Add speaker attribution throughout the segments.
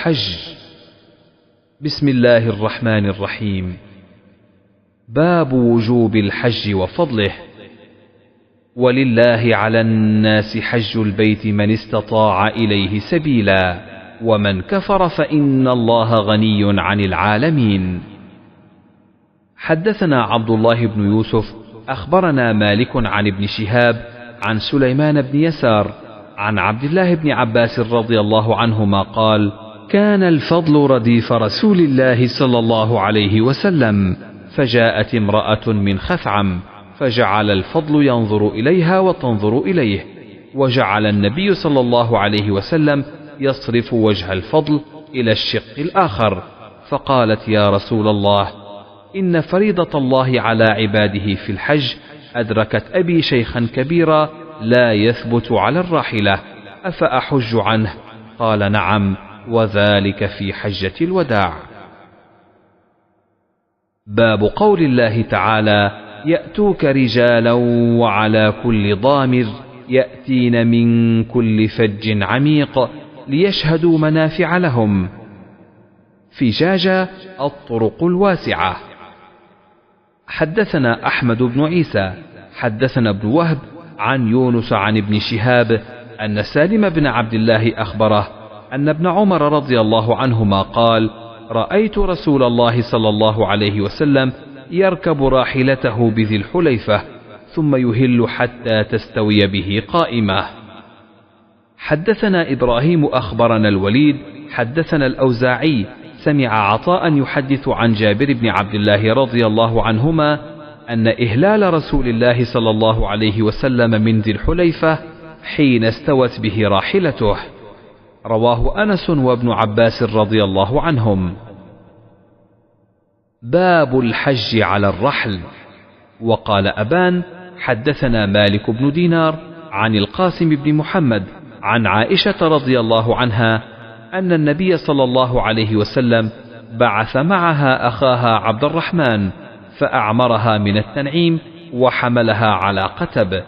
Speaker 1: الحج. بسم الله الرحمن الرحيم. باب وجوب الحج وفضله. ولله على الناس حج البيت من استطاع إليه سبيلا ومن كفر فإن الله غني عن العالمين. حدثنا عبد الله بن يوسف أخبرنا مالك عن ابن شهاب عن سليمان بن يسار عن عبد الله بن عباس رضي الله عنهما قال: كان الفضل رديف رسول الله صلى الله عليه وسلم، فجاءت امرأة من خثعم فجعل الفضل ينظر إليها وتنظر إليه، وجعل النبي صلى الله عليه وسلم يصرف وجه الفضل إلى الشق الآخر، فقالت: يا رسول الله، إن فريضة الله على عباده في الحج أدركت أبي شيخا كبيرا لا يثبت على الراحلة، أفأحج عنه؟ قال: نعم، وذلك في حجة الوداع. باب قول الله تعالى: يأتوك رجالا وعلى كل ضامر يأتين من كل فج عميق ليشهدوا منافع لهم. فجاجة الطرق الواسعة. حدثنا أحمد بن عيسى حدثنا ابن وهب عن يونس عن ابن شهاب أن سالم بن عبد الله أخبره أن ابن عمر رضي الله عنهما قال: رأيت رسول الله صلى الله عليه وسلم يركب راحلته بذي الحليفة ثم يهل حتى تستوي به قائمة. حدثنا إبراهيم أخبرنا الوليد حدثنا الأوزاعي سمع عطاء يحدث عن جابر بن عبد الله رضي الله عنهما أن إهلال رسول الله صلى الله عليه وسلم من ذي الحليفة حين استوت به راحلته. رواه أنس وابن عباس رضي الله عنهم. باب الحج على الرحل. وقال أبان: حدثنا مالك بن دينار عن القاسم بن محمد عن عائشة رضي الله عنها أن النبي صلى الله عليه وسلم بعث معها أخاها عبد الرحمن فأعمرها من التنعيم وحملها على قتب.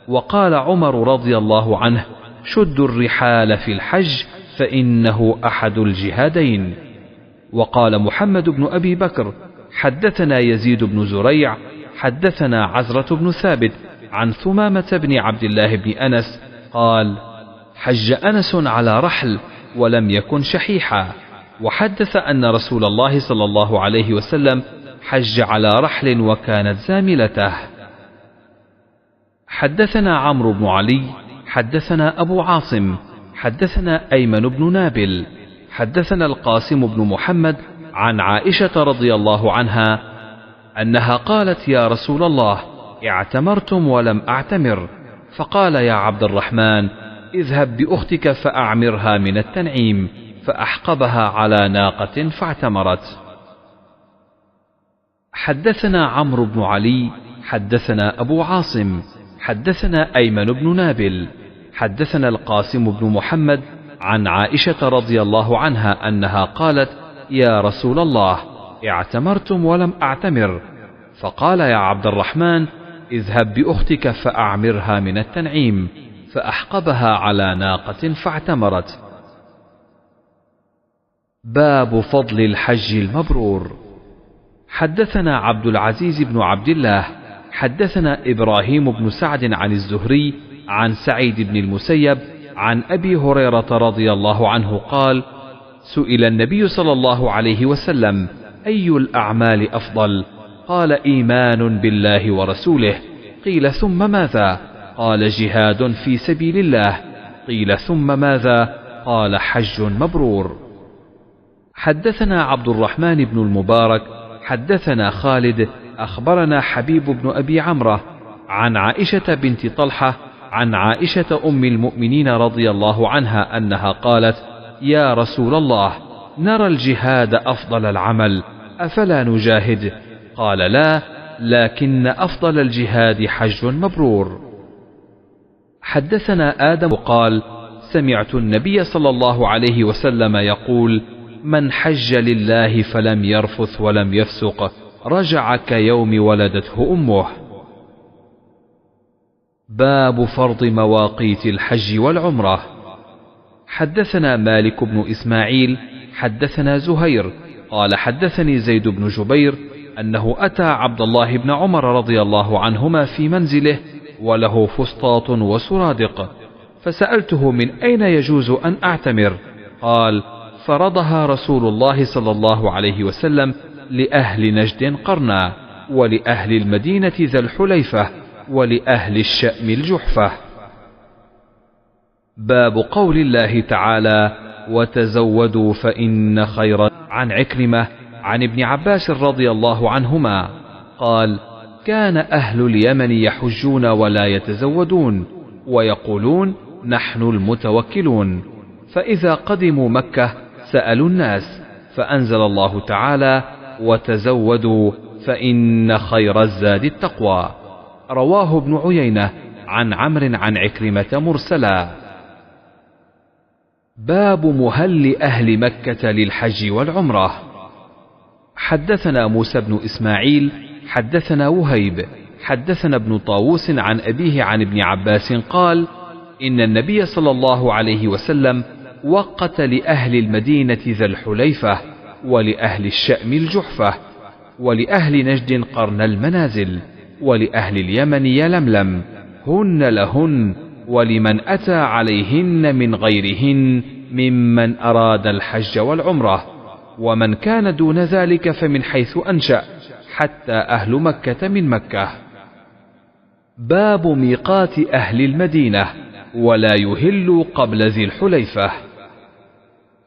Speaker 1: وقال عمر رضي الله عنه: شدوا الرحال في الحج فإنه أحد الجهادين. وقال محمد بن أبي بكر: حدثنا يزيد بن زريع حدثنا عزرة بن ثابت عن ثمامة بن عبد الله بن أنس قال: حج أنس على رحل ولم يكن شحيحا، وحدث أن رسول الله صلى الله عليه وسلم حج على رحل وكانت زاملته. حدثنا عمرو بن علي حدثنا أبو عاصم حدثنا أيمن بن نابل حدثنا القاسم بن محمد عن عائشة رضي الله عنها أنها قالت: يا رسول الله، اعتمرتم ولم أعتمر، فقال: يا عبد الرحمن، اذهب بأختك فأعمرها من التنعيم، فأحقبها على ناقة فاعتمرت. حدثنا عمرو بن علي حدثنا أبو عاصم حدثنا أيمن بن نابل حدثنا القاسم بن محمد عن عائشة رضي الله عنها أنها قالت: يا رسول الله، اعتمرتم ولم أعتمر، فقال: يا عبد الرحمن، اذهب بأختك فأعمرها من التنعيم، فأحقبها على ناقة فاعتمرت. باب فضل الحج المبرور. حدثنا عبد العزيز بن عبد الله حدثنا إبراهيم بن سعد عن الزهري عن سعيد بن المسيب عن أبي هريرة رضي الله عنه قال: سئل النبي صلى الله عليه وسلم: أي الأعمال أفضل؟ قال: إيمان بالله ورسوله. قيل: ثم ماذا؟ قال: جهاد في سبيل الله. قيل: ثم ماذا؟ قال: حج مبرور. حدثنا عبد الرحمن بن المبارك حدثنا خالد أخبرنا حبيب بن أبي عمرة عن عائشة بنت طلحة عن عائشة أم المؤمنين رضي الله عنها أنها قالت: يا رسول الله، نرى الجهاد أفضل العمل، أفلا نجاهد؟ قال: لا، لكن أفضل الجهاد حج مبرور. حدثنا آدم قال: سمعت النبي صلى الله عليه وسلم يقول: من حج لله فلم يرفث ولم يفسق رجع كيوم ولدته أمه. باب فرض مواقيت الحج والعمرة. حدثنا مالك بن إسماعيل حدثنا زهير قال حدثني زيد بن جبير أنه أتى عبد الله بن عمر رضي الله عنهما في منزله وله فسطاط وسرادق، فسألته من أين يجوز أن أعتمر؟ قال: فرضها رسول الله صلى الله عليه وسلم لأهل نجد قرنا، ولأهل المدينة ذا الحليفة، ولأهل الشأم الجحفة. باب قول الله تعالى: وتزودوا فإن خير. عن عكرمة عن ابن عباس رضي الله عنهما قال: كان أهل اليمن يحجون ولا يتزودون، ويقولون: نحن المتوكلون، فإذا قدموا مكة سألوا الناس، فأنزل الله تعالى: وتزودوا فإن خير الزاد التقوى. رواه ابن عيينة عن عمرو عن عكرمة مرسلا. باب مهل أهل مكة للحج والعمرة. حدثنا موسى بن إسماعيل حدثنا وهيب حدثنا ابن طاووس عن أبيه عن ابن عباس قال: إن النبي صلى الله عليه وسلم وقت لأهل المدينة ذا الحليفة، ولأهل الشأم الجحفة، ولأهل نجد قرن المنازل، ولأهل اليمن يلملم، هن لهن، ولمن أتى عليهن من غيرهن ممن أراد الحج والعمرة، ومن كان دون ذلك فمن حيث أنشأ، حتى أهل مكة من مكة. باب ميقات أهل المدينة ولا يهل قبل ذي الحليفة.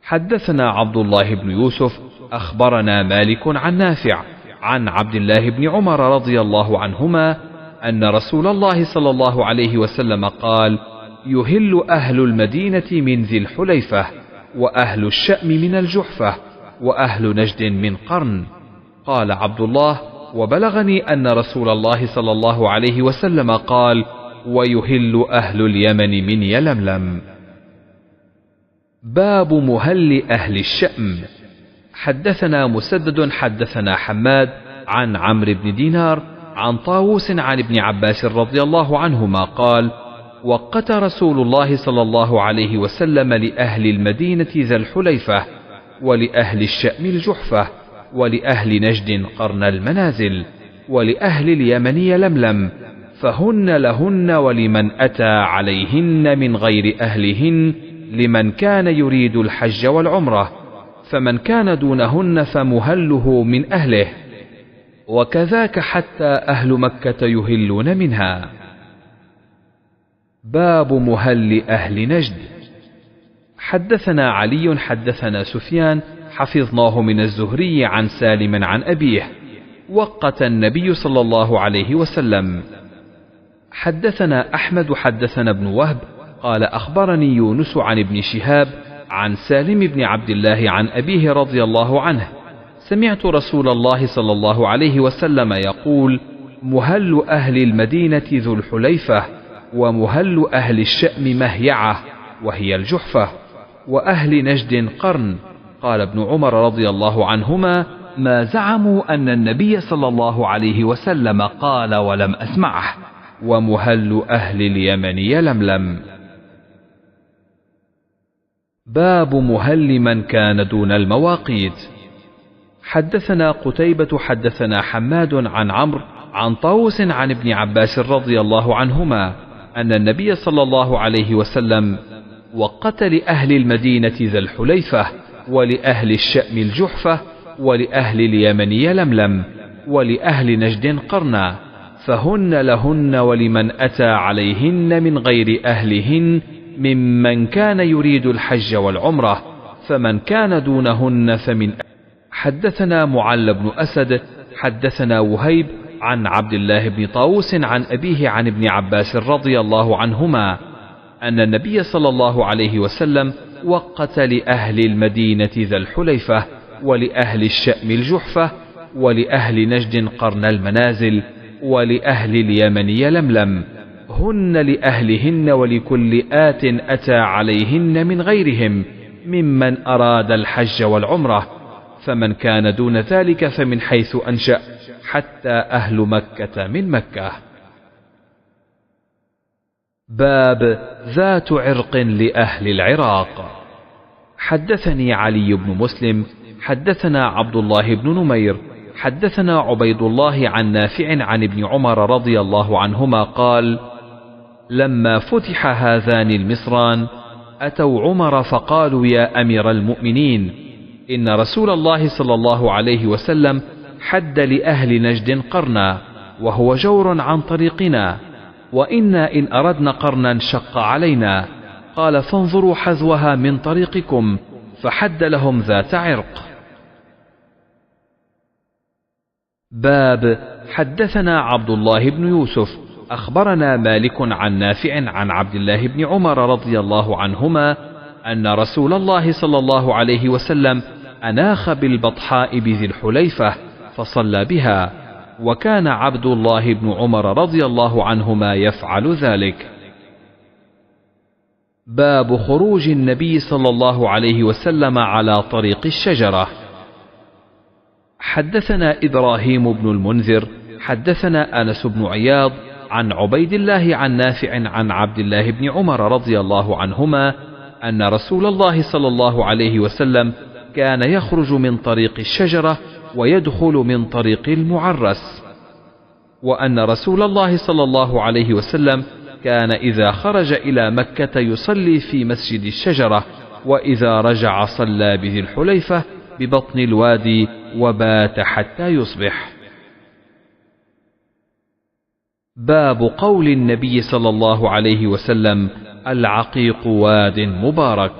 Speaker 1: حدثنا عبد الله بن يوسف أخبرنا مالك عن نافع عن عبد الله بن عمر رضي الله عنهما أن رسول الله صلى الله عليه وسلم قال: يهل أهل المدينة من ذي الحليفة، وأهل الشأم من الجحفة، وأهل نجد من قرن. قال عبد الله: وبلغني أن رسول الله صلى الله عليه وسلم قال: ويهل أهل اليمن من يلملم. باب مهل أهل الشأم. حدثنا مسدد حدثنا حماد عن عمرو بن دينار عن طاووس عن ابن عباس رضي الله عنهما قال: وقت رسول الله صلى الله عليه وسلم لأهل المدينة ذا الحليفة، ولأهل الشأم الجحفة، ولأهل نجد قرن المنازل، ولأهل اليمن يلملم، فهن لهن ولمن أتى عليهن من غير أهلهن، لمن كان يريد الحج والعمرة، فمن كان دونهن فمهله من أهله، وكذاك حتى أهل مكة يهلون منها. باب مهل أهل نجد. حدثنا علي حدثنا سفيان حفظناه من الزهري عن سالم عن أبيه: وقت النبي صلى الله عليه وسلم. حدثنا أحمد حدثنا ابن وهب قال: أخبرني يونس عن ابن شهاب عن سالم بن عبد الله عن أبيه رضي الله عنه: سمعت رسول الله صلى الله عليه وسلم يقول: مهل أهل المدينة ذو الحليفة، ومهل أهل الشأم مهيعة وهي الجحفة، وأهل نجد قرن. قال ابن عمر رضي الله عنهما: ما زعموا أن النبي صلى الله عليه وسلم قال ولم أسمعه: ومهل أهل اليمن يلملم. باب مهل من كان دون المواقيت. حدثنا قتيبة حدثنا حماد عن عمرو عن طاووس عن ابن عباس رضي الله عنهما أن النبي صلى الله عليه وسلم وقت لأهل المدينة ذا الحليفة، ولأهل الشأم الجحفة، ولأهل اليمن يلملم، ولأهل نجد قرنا، فهن لهن ولمن أتى عليهن من غير أهلهن ممن كان يريد الحج والعمرة، فمن كان دونهن فمن. حدثنا معل بن أسد حدثنا وهيب عن عبد الله بن طاووس عن أبيه عن ابن عباس رضي الله عنهما أن النبي صلى الله عليه وسلم وقت لأهل المدينة ذا الحليفة، ولأهل الشأم الجحفة، ولأهل نجد قرن المنازل، ولأهل اليمن يلملم، هن لأهلهن ولكل آت أتى عليهن من غيرهم ممن أراد الحج والعمرة، فمن كان دون ذلك فمن حيث أنشأ، حتى أهل مكة من مكة. باب ذات عرق لأهل العراق. حدثنا قتيبة حدثنا حماد عن عمرو عن طاووس عن ابن عباس رضي الله عنهما أن النبي صلى الله عليه وسلم وقت لأهل المدينة ذا الحليفة، ولأهل الشأم الجحفة، ولأهل نجد قرن المنازل، ولأهل اليمن يلملم، هن لأهلهن ولكل آت أتى عليهن من غيرهم ممن أراد الحج والعمرة، فمن كان دون ذلك فمن حيث أنشأ، حتى أهل مكة من مكة. باب ذات عرق لأهل العراق. حدثني علي بن مسلم حدثنا عبد الله بن نمير حدثنا عبيد الله عن نافع عن ابن عمر رضي الله عنهما قال: لما فتح هذان المصران أتوا عمر فقالوا: يا أمير المؤمنين، إن رسول الله صلى الله عليه وسلم حد لأهل نجد قرنا، وهو جور عن طريقنا، وإنا إن أردنا قرنا شق علينا. قال: فانظروا حذوها من طريقكم، فحد لهم ذات عرق. باب حدثنا عبد الله بن يوسف أخبرنا مالك عن نافع عن عبد الله بن عمر رضي الله عنهما أن رسول الله صلى الله عليه وسلم أناخ بالبطحاء بذي الحليفة فصلى بها، وكان عبد الله بن عمر رضي الله عنهما يفعل ذلك. باب خروج النبي صلى الله عليه وسلم على طريق الشجرة. حدثنا إبراهيم بن المنذر حدثنا أنس بن عياض عن عبيد الله عن نافع عن عبد الله بن عمر رضي الله عنهما أن رسول الله صلى الله عليه وسلم كان يخرج من طريق الشجرة ويدخل من طريق المعرس، وأن رسول الله صلى الله عليه وسلم كان إذا خرج إلى مكة يصلي في مسجد الشجرة، وإذا رجع صلى بذي الحليفة ببطن الوادي وبات حتى يصبح. باب قول النبي صلى الله عليه وسلم: العقيق واد مبارك.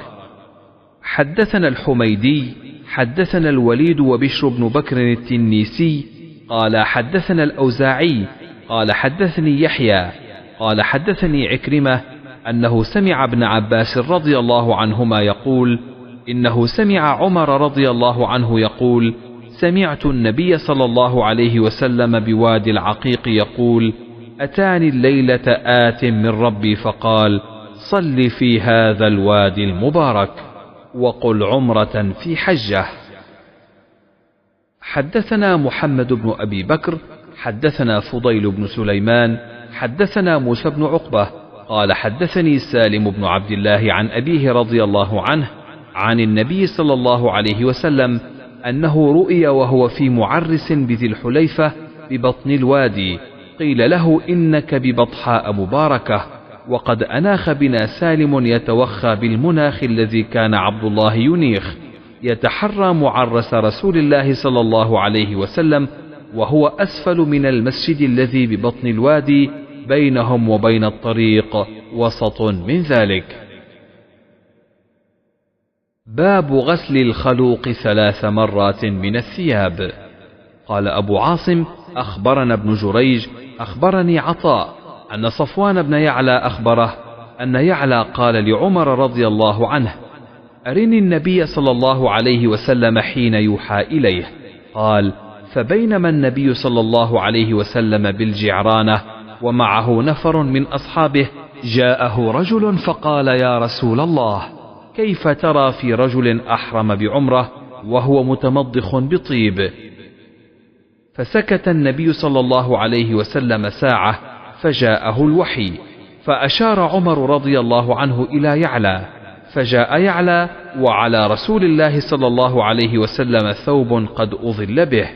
Speaker 1: حدثنا الحميدي حدثنا الوليد وبشر بن بكر التنيسي قال حدثنا الأوزاعي قال حدثني يحيى قال حدثني عكرمة أنه سمع ابن عباس رضي الله عنهما يقول: إنه سمع عمر رضي الله عنه يقول: سمعت النبي صلى الله عليه وسلم بوادي العقيق يقول: أتاني الليلة آت من ربي فقال: صل في هذا الوادي المبارك وقل عمرة في حجة. حدثنا محمد بن أبي بكر حدثنا فضيل بن سليمان حدثنا موسى بن عقبة قال حدثني سالم بن عبد الله عن أبيه رضي الله عنه عن النبي صلى الله عليه وسلم أنه رؤي وهو في معرس بذي الحليفة ببطن الوادي، قيل له: إنك ببطحاء مباركة. وقد أناخ بنا سالم يتوخى بالمناخ الذي كان عبد الله ينيخ، يتحرى معرس رسول الله صلى الله عليه وسلم، وهو أسفل من المسجد الذي ببطن الوادي، بينهم وبين الطريق وسط من ذلك. باب غسل الخلوق 3 مرات من الثياب. قال أبو عاصم: أخبرنا ابن جريج أخبرني عطاء أن صفوان بن يعلى أخبره أن يعلى قال لعمر رضي الله عنه: أرني النبي صلى الله عليه وسلم حين يوحى إليه. قال: فبينما النبي صلى الله عليه وسلم بالجعرانة ومعه نفر من أصحابه، جاءه رجل فقال: يا رسول الله، كيف ترى في رجل أحرم بعمرة وهو متمضخ بطيب؟ فسكت النبي صلى الله عليه وسلم ساعة، فجاءه الوحي، فأشار عمر رضي الله عنه إلى يعلى، فجاء يعلى وعلى رسول الله صلى الله عليه وسلم ثوب قد أظل به،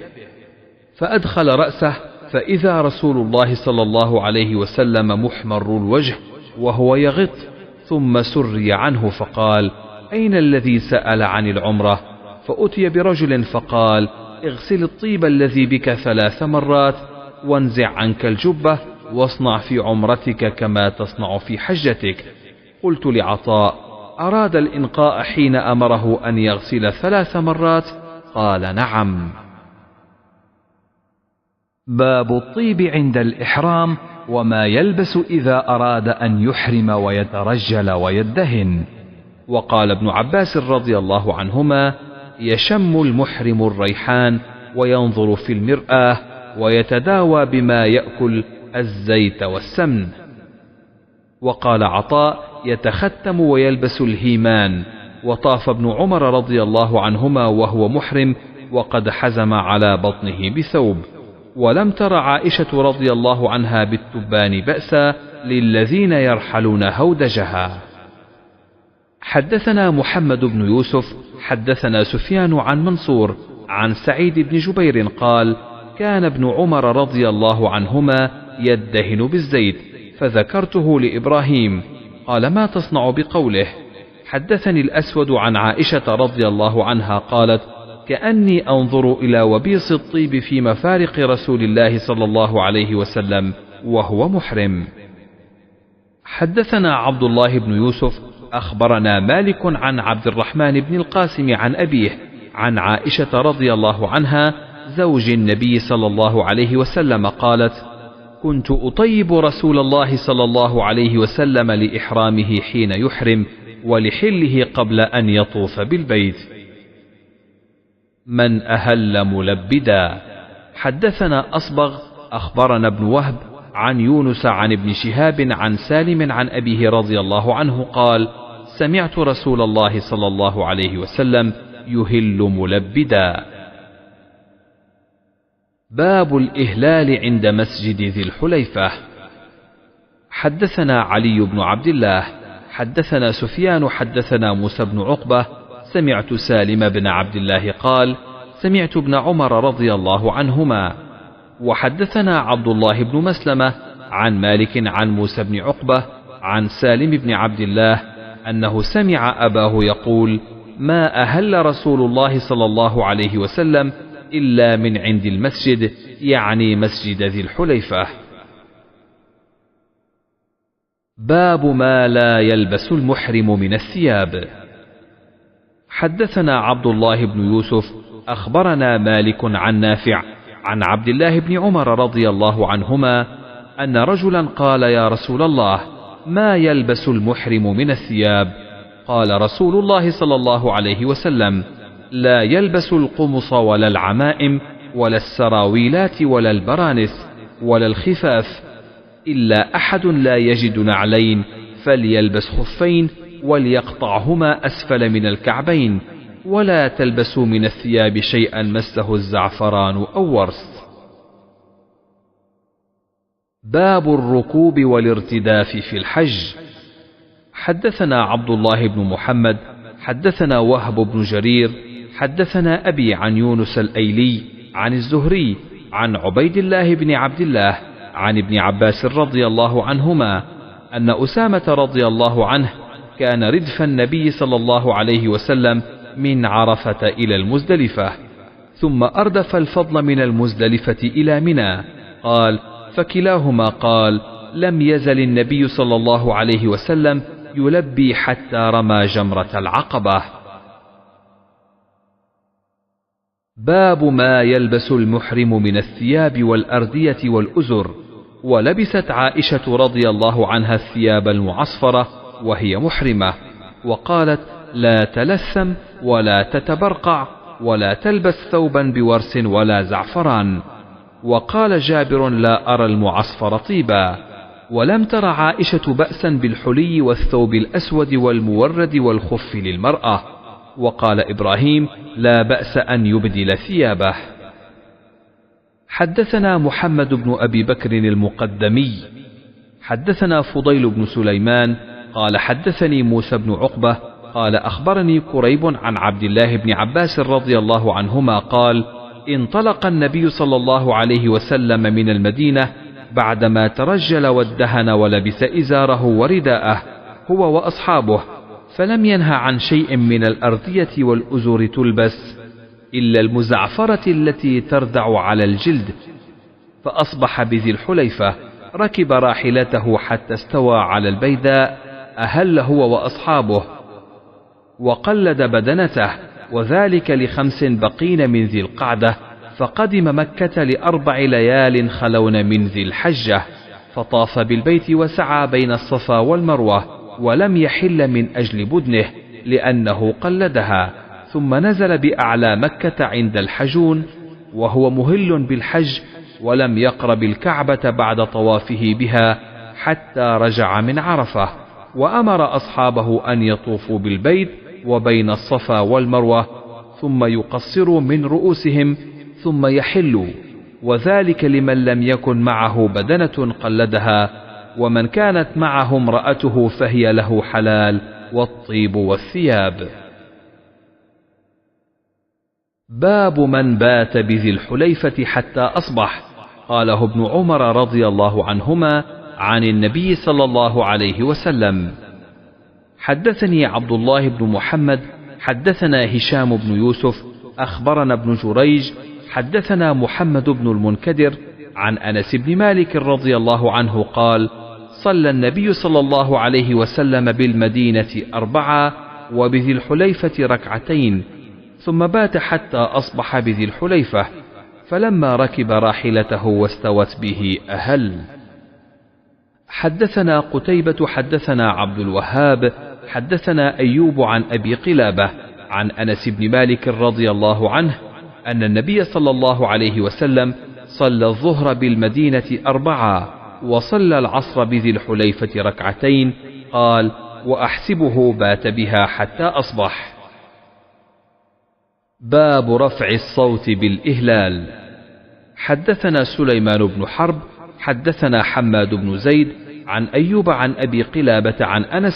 Speaker 1: فأدخل رأسه فإذا رسول الله صلى الله عليه وسلم محمر الوجه وهو يغط، ثم سري عنه فقال: أين الذي سأل عن العمرة؟ فأتي برجل فقال: اغسل الطيب الذي بك 3 مرات، وانزع عنك الجبة، واصنع في عمرتك كما تصنع في حجتك. قلت لعطاء: أراد الإنقاء حين أمره أن يغسل 3 مرات؟ قال: نعم. باب الطيب عند الإحرام وما يلبس إذا أراد أن يحرم ويترجل ويدهن. وقال ابن عباس رضي الله عنهما: يشم المحرم الريحان وينظر في المرآة ويتداوى بما يأكل الزيت والسمن. وقال عطاء: يتختم ويلبس الهيمان. وطاف ابن عمر رضي الله عنهما وهو محرم وقد حزم على بطنه بثوب، ولم تر عائشة رضي الله عنها بالتبان بأسا للذين يرحلون هودجها. حدثنا محمد بن يوسف حدثنا سفيان عن منصور عن سعيد بن جبير قال: كان ابن عمر رضي الله عنهما يدهن بالزيت، فذكرته لإبراهيم، قال: ما تصنع بقوله؟ حدثني الأسود عن عائشة رضي الله عنها قالت: كأني أنظر إلى وبيص الطيب في مفارق رسول الله صلى الله عليه وسلم وهو محرم. حدثنا عبد الله بن يوسف أخبرنا مالك عن عبد الرحمن بن القاسم عن أبيه عن عائشة رضي الله عنها زوج النبي صلى الله عليه وسلم قالت: كنت أطيب رسول الله صلى الله عليه وسلم لإحرامه حين يحرم ولحله قبل أن يطوف بالبيت. من أهل ملبدا. حدثنا أصبغ أخبرنا ابن وهب عن يونس عن ابن شهاب عن سالم عن أبيه رضي الله عنه قال: سمعت رسول الله صلى الله عليه وسلم يهل ملبدا. باب الإهلال عند مسجد ذي الحليفة. حدثنا علي بن عبد الله حدثنا سفيان حدثنا موسى بن عقبة سمعت سالم بن عبد الله قال: سمعت ابن عمر رضي الله عنهما. وحدثنا عبد الله بن مسلمة عن مالك عن موسى بن عقبة عن سالم بن عبد الله أنه سمع أباه يقول: ما أهل رسول الله صلى الله عليه وسلم إلا من عند المسجد، يعني مسجد ذي الحليفة. باب ما لا يلبس المحرم من الثياب. حدثنا عبد الله بن يوسف أخبرنا مالك عن نافع عن عبد الله بن عمر رضي الله عنهما أن رجلا قال: يا رسول الله، ما يلبس المحرم من الثياب؟ قال رسول الله صلى الله عليه وسلم: لا يلبس القمص ولا العمائم ولا السراويلات ولا البرانس ولا الخفاف، إلا أحد لا يجد نعلين فليلبس خفين وليقطعهما أسفل من الكعبين، ولا تلبسوا من الثياب شيئا مسه الزعفران أو ورس. باب الركوب والارتداف في الحج. حدثنا عبد الله بن محمد حدثنا وهب بن جرير حدثنا أبي عن يونس الأيلي عن الزهري عن عبيد الله بن عبد الله عن ابن عباس رضي الله عنهما أن أسامة رضي الله عنه كان ردف النبي صلى الله عليه وسلم من عرفة إلى المزدلفة، ثم أردف الفضل من المزدلفة إلى منى. قال: فكلاهما قال: لم يزل النبي صلى الله عليه وسلم يلبي حتى رمى جمرة العقبة. باب ما يلبس المحرم من الثياب والأردية والأزر. ولبست عائشة رضي الله عنها الثياب المعصفرة وهي محرمة، وقالت: لا تلثم ولا تتبرقع ولا تلبس ثوبا بورس ولا زعفران. وقال جابر: لا أرى المعصفر طيبا. ولم تر عائشة بأسا بالحلي والثوب الأسود والمورد والخف للمرأة. وقال إبراهيم: لا بأس أن يبدل ثيابه. حدثنا محمد بن أبي بكر المقدمي حدثنا فضيل بن سليمان قال: حدثني موسى بن عقبة قال: أخبرني كريب عن عبد الله بن عباس رضي الله عنهما قال: انطلق النبي صلى الله عليه وسلم من المدينة بعدما ترجل وادهن ولبس إزاره ورداءه هو وأصحابه، فلم ينه عن شيء من الأردية والأزر تلبس إلا المزعفرة التي تردع على الجلد. فأصبح بذي الحليفة، ركب راحلته حتى استوى على البيداء، أهل هو وأصحابه، وقلد بدنته، وذلك ل5 بقين من ذي القعدة. فقدم مكة ل4 ليال خلون من ذي الحجة، فطاف بالبيت وسعى بين الصفا والمروة، ولم يحل من أجل بدنه لأنه قلدها، ثم نزل بأعلى مكة عند الحجون وهو مهل بالحج، ولم يقرب الكعبة بعد طوافه بها حتى رجع من عرفة، وأمر أصحابه أن يطوفوا بالبيت وبين الصفا والمروة، ثم يقصروا من رؤوسهم ثم يحلوا، وذلك لمن لم يكن معه بدنة قلدها، ومن كانت معه امرأته فهي له حلال والطيب والثياب. باب من بات بذي الحليفة حتى أصبح. قاله ابن عمر رضي الله عنهما عن النبي صلى الله عليه وسلم. حدثني عبد الله بن محمد حدثنا هشام بن يوسف أخبرنا ابن جريج حدثنا محمد بن المنكدر عن أنس بن مالك رضي الله عنه قال: صلى النبي صلى الله عليه وسلم بالمدينة 4 وبذي الحليفة 2 ثم بات حتى أصبح بذي الحليفة، فلما ركب راحلته واستوت به أهل. حدثنا قتيبة حدثنا عبد الوهاب حدثنا أيوب عن أبي قلابة عن أنس بن مالك رضي الله عنه أن النبي صلى الله عليه وسلم صلى الظهر بالمدينة 4 وصلى العصر بذي الحليفة 2. قال: وأحسبه بات بها حتى أصبح. باب رفع الصوت بالإهلال. حدثنا سليمان بن حرب حدثنا حماد بن زيد عن أيوب عن أبي قلابة عن أنس